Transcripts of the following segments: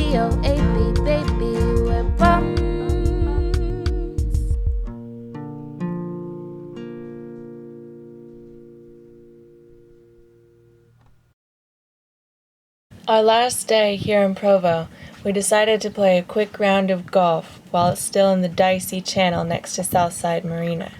P-R-O-P-E-L-L-E-R-B-O-A-B, baby, we're bums. Our last day here in Provo, we decided to play a quick round of golf while it's still in the dicey channel next to Southside Marina.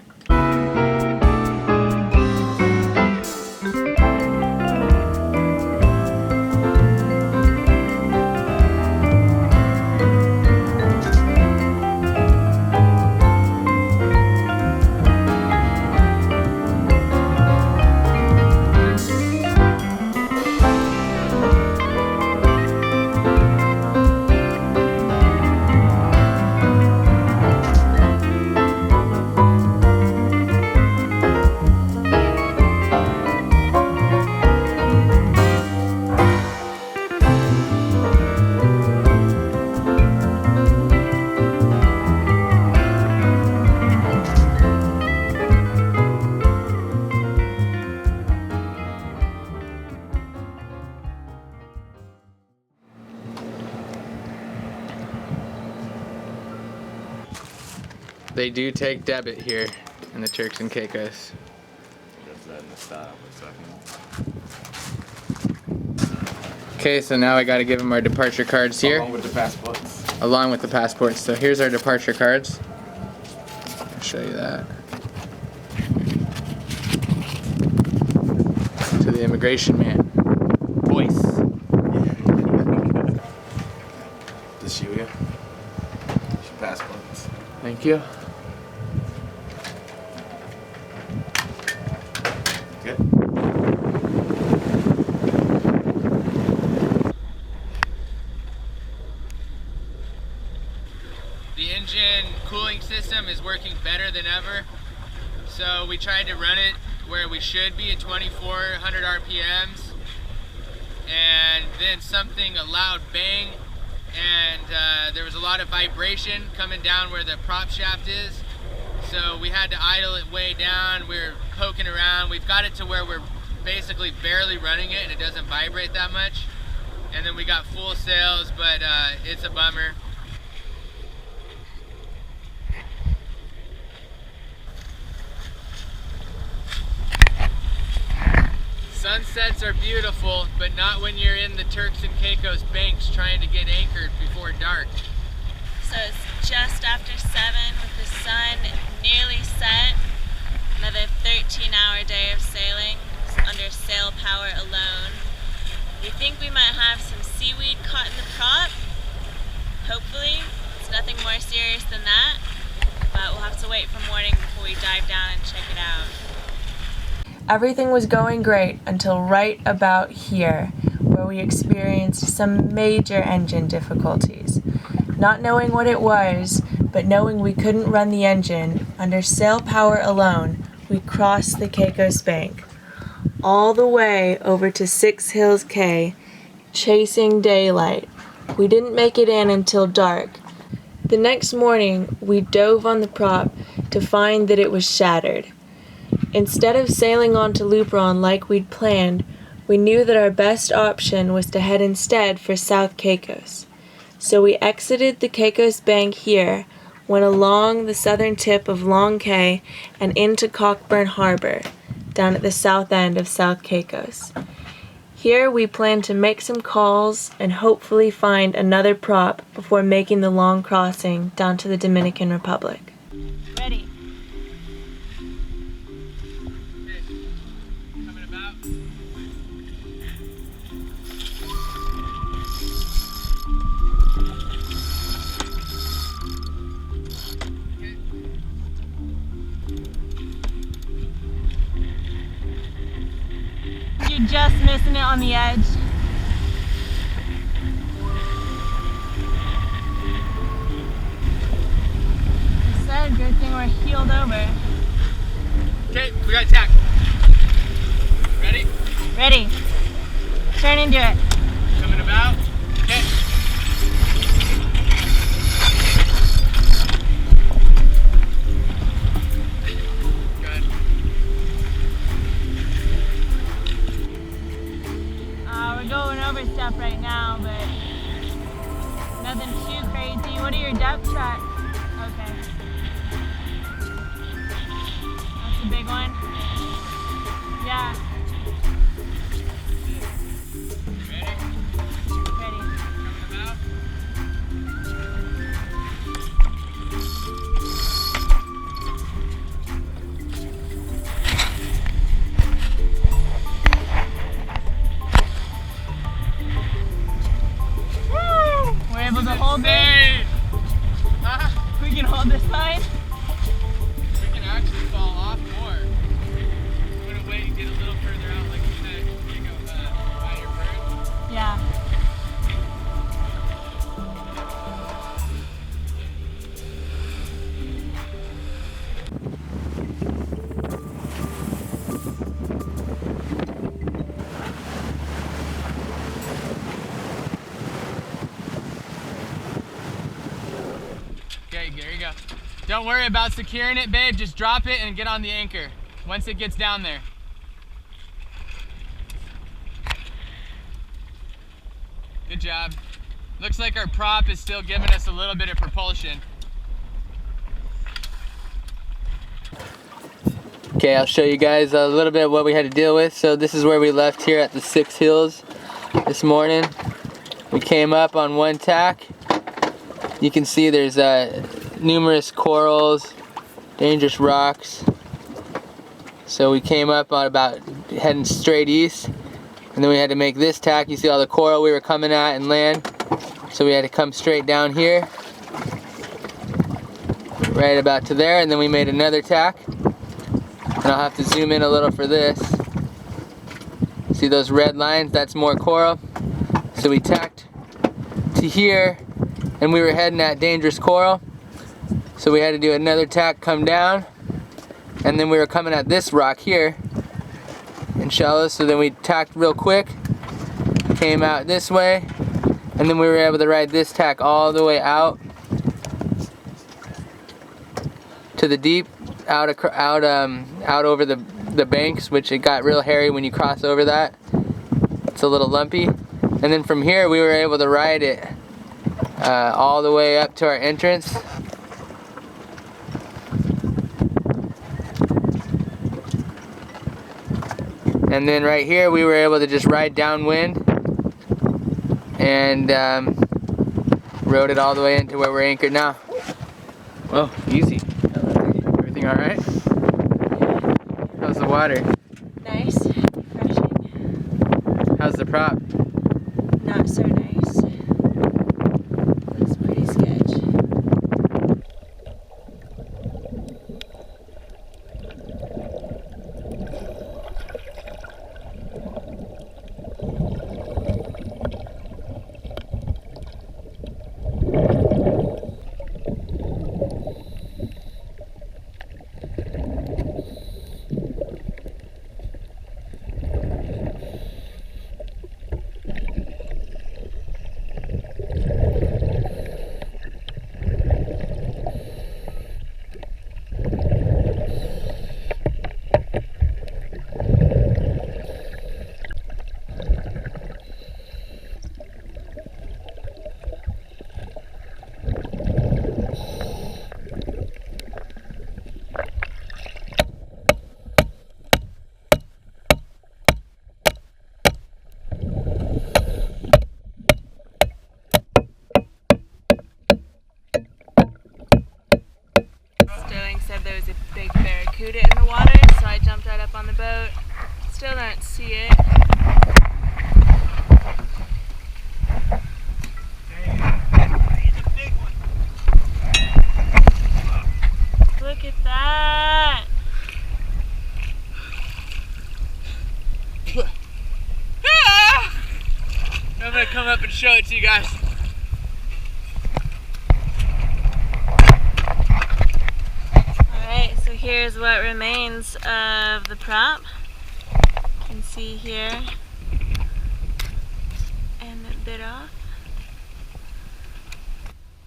They do take debit here in the Turks and Caicos. Okay, so now I gotta give them our departure cards here. Along with the passports. Along with the passports. So here's our departure cards. I'll show you that. To the immigration man. Voice. This shoe here. Your passports. Thank you. Good. The engine cooling system is working better than ever. So we tried to run it where we should be at 2400 RPMs. And then a loud bang, and there was a lot of vibration coming down where the prop shaft is. So we had to idle it way down. We were poking around. We've got it to where we're basically barely running it and it doesn't vibrate that much. And then we got full sails, but it's a bummer. Sunsets are beautiful, but not when you're in the Turks and Caicos banks trying to get anchored before dark. So it's just after 7 with the sun nearly set. Another 13-hour day of sailing under sail power alone. We think we might have some seaweed caught in the prop. Hopefully, it's nothing more serious than that, but we'll have to wait for morning before we dive down and check it out. Everything was going great until right about here, where we experienced some major engine difficulties. Not knowing what it was, but knowing we couldn't run the engine, under sail power alone, we crossed the Caicos Bank, all the way over to Six Hills Cay, chasing daylight. We didn't make it in until dark. The next morning, we dove on the prop to find that it was shattered. Instead of sailing on to Lupron like we'd planned, we knew that our best option was to head instead for South Caicos. So we exited the Caicos Bank here, went along the southern tip of Long Cay and into Cockburn Harbor, down at the south end of South Caicos. Here we plan to make some calls and hopefully find another prop before making the long crossing down to the Dominican Republic. Ready. You're just missing it on the edge. You said, good thing we're heeled over. Okay, we got tack. Ready? Ready. Turn into it. Coming about. Okay. Good. We're going over stuff right now, but Nothing too crazy. What are your depth checks? Okay. That's a big one. Yeah. Ready? Ready. Coming about? We're able to hold it. We can hold this line. We can actually fall off more. I'm gonna wait and get a little further out, like you said, you go by your bird. Yeah. Okay, there you go. Don't worry about securing it, babe. Just drop it and get on the anchor once it gets down there. Good job. Looks like our prop is still giving us a little bit of propulsion. Okay, I'll show you guys a little bit of what we had to deal with. So this is where we left here at the Six Hills this morning. We came up on one tack. You can see there's numerous corals, dangerous rocks. So we came up on about heading straight east, and then we had to make this tack. You see all the coral we were coming at and land. So we had to come straight down here, right about to there, and then we made another tack. And I'll have to zoom in a little for this. See those red lines? That's more coral. So we tacked to here, and we were heading at dangerous coral. So we had to do another tack, come down, and then we were coming at this rock here in shallows. So then we tacked real quick, came out this way, and then we were able to ride this tack all the way out to the deep, out over the banks, which it got real hairy when you cross over that. It's a little lumpy. And then from here we were able to ride it all the way up to our entrance. And then right here we were able to just ride downwind and rode it all the way into where we're anchored now. Whoa, easy. Everything all right? How's the water? Nice. Refreshing. How's the prop? Not so nice. Looks pretty sketch. Said there was a big barracuda in the water, so I jumped right up on the boat. Still don't see it. Look at that! I'm gonna come up and show it to you guys. Alright, so here's what remains of the prop. You can see here. And a bit off.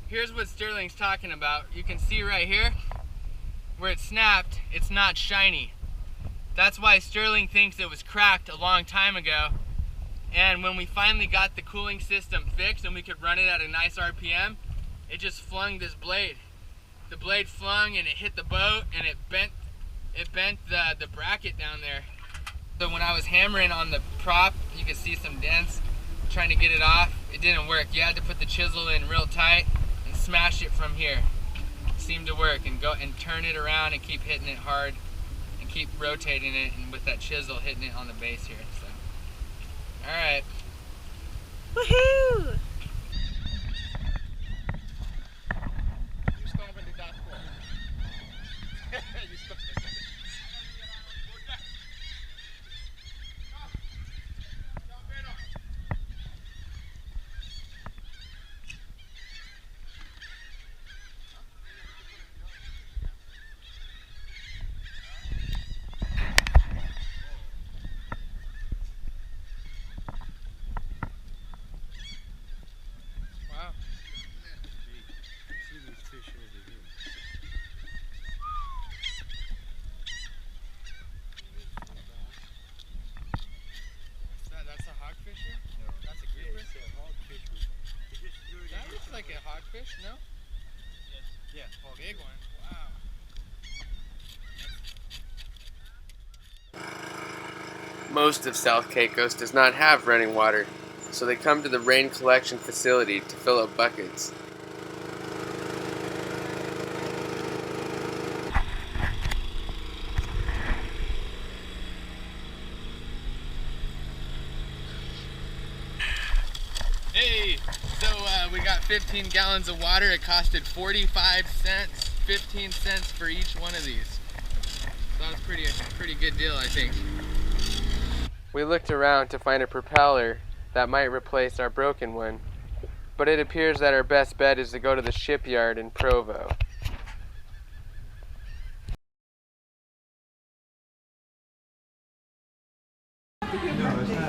Here's what Sterling's talking about. You can see right here where it snapped, it's not shiny. That's why Sterling thinks it was cracked a long time ago And when we finally got the cooling system fixed and we could run it at a nice RPM, it just flung this blade. The blade flung and it hit the boat and it bent the bracket down there. So when I was hammering on the prop, you could see some dents, trying to get it off. It didn't work. You had to put the chisel in real tight and smash it from here. It seemed to work, and go and turn it around and keep hitting it hard and keep rotating it, and with that chisel hitting it on the base here. So, all right. Woohoo! That looks like a hogfish, no? Yeah. Big one. Wow. Most of South Caicos does not have running water, so they come to the rain collection facility to fill up buckets. Hey, so we got 15 gallons of water. It costed 45 cents, 15 cents for each one of these. So that was a pretty good deal, I think. We looked around to find a propeller that might replace our broken one, but it appears that our best bet is to go to the shipyard in Provo.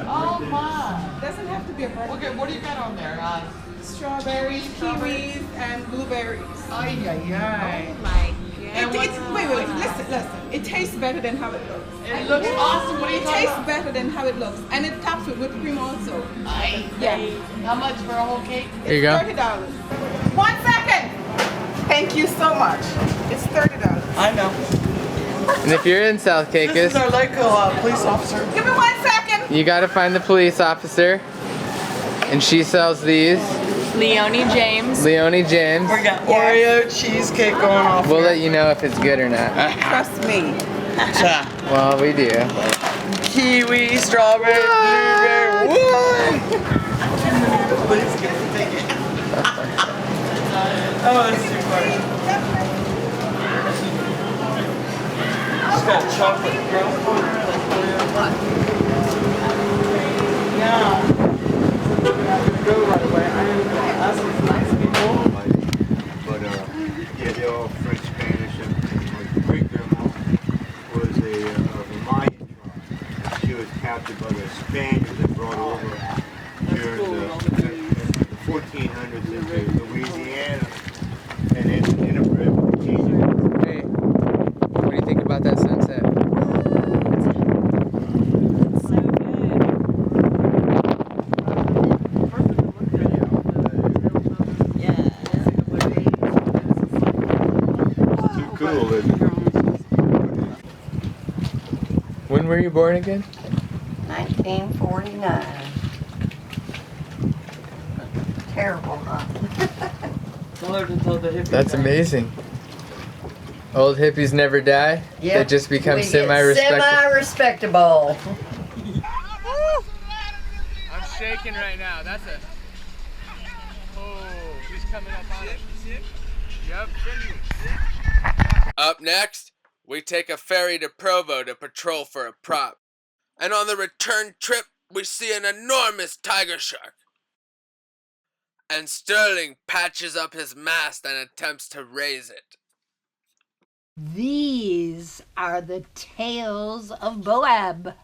Oh my! Doesn't have to be a birthday. Okay, what do you got on there? Strawberries, kiwis, and blueberries. Ay, ay, ay. Oh my Wait, listen. It tastes better than how it looks. It looks awesome. What do you It talking tastes about? better than how it looks. And it tops with whipped cream also. Ay, Yeah. How much for a whole cake? Here you go. $30. 1 second! Thank you so much. It's $30. I know. And if you're in South This Caicos, is our local police officer. Give me 1 second! you gotta find the police officer, and she sells these. Leonie James. Leonie James. We got Oreo cheesecake going off. We'll let you know if it's good or not. Trust me. Cha. Well, we do. Kiwi, strawberry, blueberry. What? Please get the ticket. Oh, that's too funny. It's got chocolate growth on it, like Oreo. Yeah. Go right away. I am going to ask some nice people. But yeah, they're all French, Spanish, and my great grandma was a Mayan tribe. She was captured by the Spaniards that brought over during the 1400s into Louisiana, and then interbred with the Cajuns. Hey, what do you think about that sunset? So good. Yeah. Too cool, isn't it? When were you born again? 1949. Terrible, huh? Tell her to tell the hippies. That's amazing. Old hippies never die? Yep. They just become We get semi-respectable. Semi-respectable. I'm shaking right now. That's a... Oh, he's coming up on it. Yep. Up next, we take a ferry to Provo to patrol for a prop. And on the return trip, we see an enormous tiger shark. And Sterling patches up his mast and attempts to raise it. These are the tales of Boab.